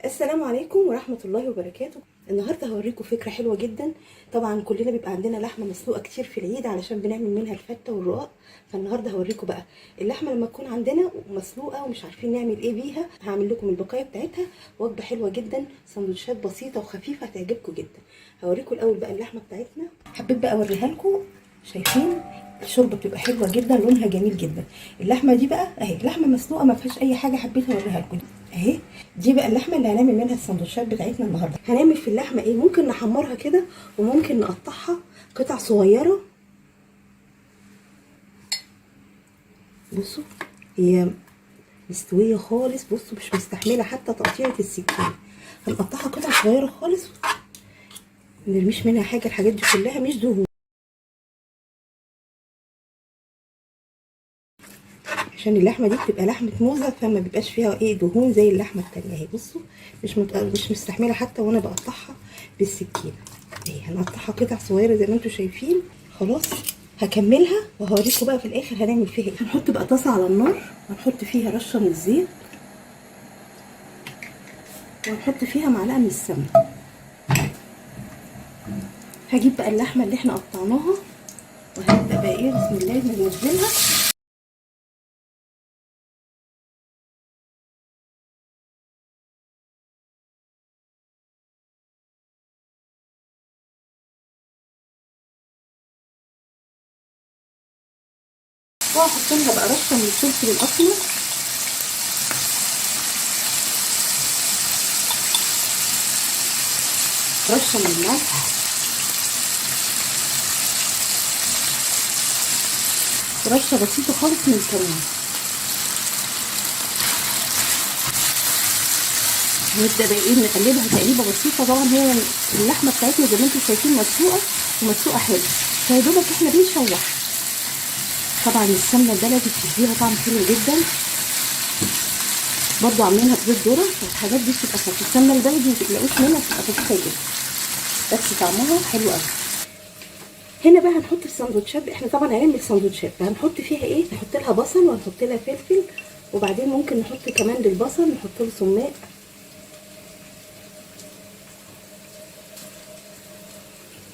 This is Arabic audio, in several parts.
السلام عليكم ورحمة الله وبركاته. النهاردة هوريكم فكرة حلوة جدا. طبعا كلنا بيبقى عندنا لحمة مسلوقة كتير في العيد علشان بنعمل منها الفتة والرقاق. فالنهاردة هوريكم بقى اللحمة لما تكون عندنا مسلوقة ومش عارفين نعمل ايه بيها، هعمل لكم البقايا بتاعتها وجبة حلوة جدا، سندوتشات بسيطة وخفيفة هتعجبكم جدا. هوريكم الاول بقى اللحمة بتاعتنا، حبيت بقى اوريها لكم. شايفين الشوربه بتبقى حلوه جدا، لونها جميل جدا. اللحمه دي بقى اهي لحمه مسلوقه ما فيهاش اي حاجه، حبيت اوريها لكم اهي. دي بقى اللحمه اللي هنعمل منها السندوتشات بتاعتنا النهارده. هنعمل في اللحمه ايه؟ ممكن نحمرها كده وممكن نقطعها قطع صغيره. بصوا هي مستويه خالص، بصوا مش مستحمله حتى تقطيعه السكين. هنقطعها قطع صغيره خالص، ما نرميش منها حاجه، الحاجات دي كلها مش دهون، عشان اللحمه دي بتبقى لحمه موزه فما بيبقاش فيها ايه دهون زي اللحمه التانيه اهي. بصوا مش مستحمله حتى وانا بقطعها بالسكينه اهي. هنقطعها قطع صغيره زي ما انتم شايفين. خلاص هكملها وهوريكم بقى في الاخر هنعمل فيها ايه. هنحط بقى طاسه على النار، هنحط فيها رشه من الزيت وهنحط فيها معلقه من السمنه. هجيب بقى اللحمه اللي احنا قطعناها وهنبدا بقى ايه بسم الله ننزلها. وهحط لها بقى رشه من الفلفل الاسمر، رشه من الملح، رشه بسيطه خالص من الكمون. نبدا بقى ايه نقلبها تقليبه بسيطه. طبعا هي اللحمه بتاعتنا زي ما انتم شايفين مسلوقه ومسلوقه حلو، فيا دوبك احنا بنشوح. طبعا السمنه البلدي بتديها طعم حلو جدا، برضو عاملينها بزيت ذره، فالحاجات دي بتبقى خفيفه. السمنه البلدي ما تقلقوش منها، بتبقى خفيفه جدا بس طعمها حلو قوي. هنا بقى هنحط السندوتشات، احنا طبعا هنعمل سندوتشات فهنحط فيها ايه، نحط لها بصل وهنحط لها فلفل، وبعدين ممكن نحط كمان للبصل نحط له سماق،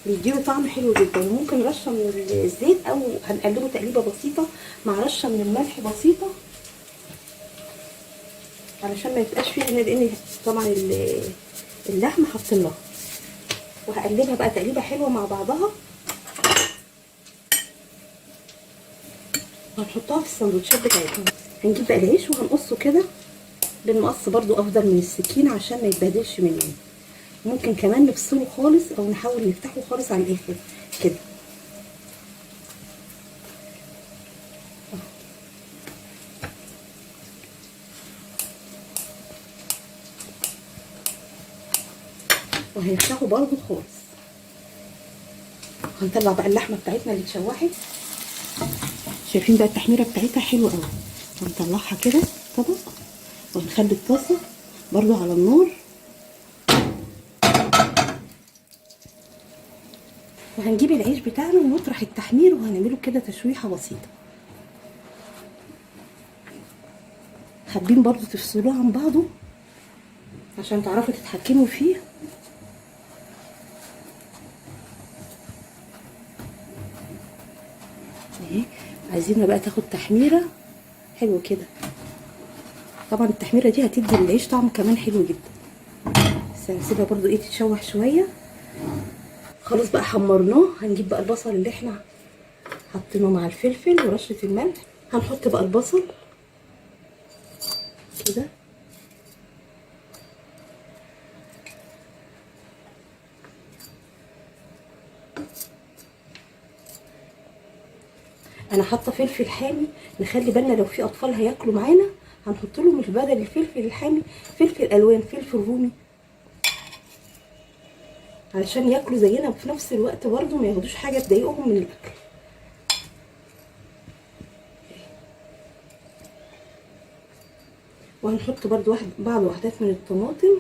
بيديله طعم حلو جدا. وممكن رشه من الزيت او هنقلبه تقليبه بسيطه مع رشه من الملح بسيطه علشان ما يبقاش فيها، لان طبعا اللحمه حاطين لها. وهقلبها بقى تقليبه حلوه مع بعضها وهنحطها في السندوتشات بتاعتنا. هنجيب بقى العيش وهنقصه كده بالمقص، برضو افضل من السكين عشان ما يتبهدلش مننا. ممكن كمان نفصله خالص او نحاول نفتحه خالص على الاخر كده. وهنفتحه برضو خالص. هنطلع بقى اللحمه بتاعتنا اللي اتشوحت، شايفين بقى التحميره بتاعتها حلوه قوي. هنطلعها كده طبق وهنخلي الطاسه برضو على النار، وهنجيب العيش بتاعنا ونطرح التحمير وهنعمله كده تشويحه بسيطه. حابين برضو تفصلوه عن بعضه عشان تعرفوا تتحكموا فيه. اهي عايزينها بقى تاخد تحميره حلو كده. طبعا التحميره دي هتدي للعيش طعم كمان حلو جدا، بس هنسيبها برضو ايه تتشوح شويه. خلاص بقى حمرناه. هنجيب بقى البصل اللي احنا حطيناه مع الفلفل ورشه الملح. هنحط بقى البصل كده، انا حاطه فلفل حامي. نخلي بالنا لو في اطفال هياكلوا معانا هنحط لهم بدل الفلفل الحامي فلفل الوان، فلفل رومي، علشان ياكلوا زينا وفي نفس الوقت برضو ما ياخدوش حاجه تضايقهم من الاكل. وهنحط برضو بعض وحدات من الطماطم.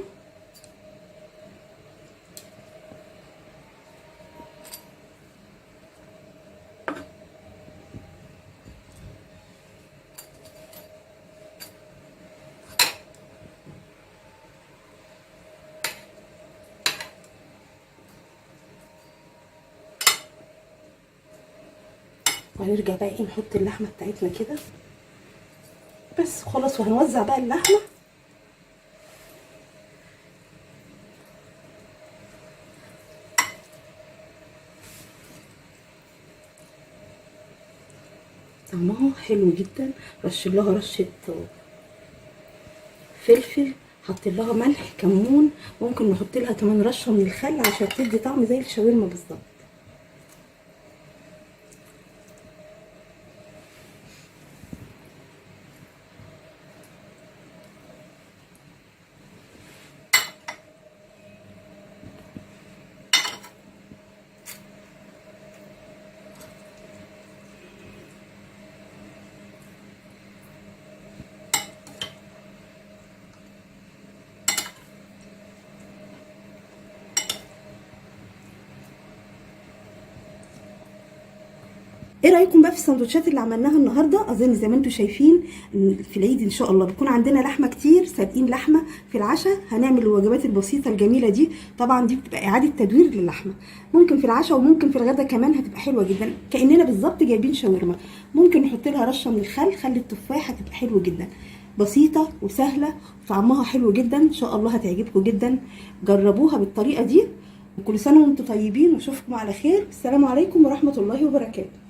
وهنرجع بقى ايه نحط اللحمه بتاعتنا كده بس خلاص. وهنوزع بقى اللحمه طعمها حلو جدا. رش لها رشه فلفل، حط لها ملح، كمون، ممكن نحط لها كمان رشه من الخل عشان تدي طعم زي الشاورما بالظبط. ايه رايكم بقى في السندوتشات اللي عملناها النهارده؟ اظن زي ما انتم شايفين في العيد ان شاء الله بيكون عندنا لحمه كتير، سابقين لحمه. في العشاء هنعمل الوجبات البسيطه الجميله دي. طبعا دي بتبقى اعاده تدوير للحمه، ممكن في العشاء وممكن في الغدا كمان، هتبقى حلوه جدا كاننا بالظبط جايبين شاورما. ممكن نحط لها رشه من الخل، خل التفاح، هتبقى حلوه جدا، بسيطه وسهله، طعمها حلو جدا. ان شاء الله هتعجبكم جدا، جربوها بالطريقه دي. وكل سنه وانتم طيبين، واشوفكم على خير. السلام عليكم ورحمه الله وبركاته.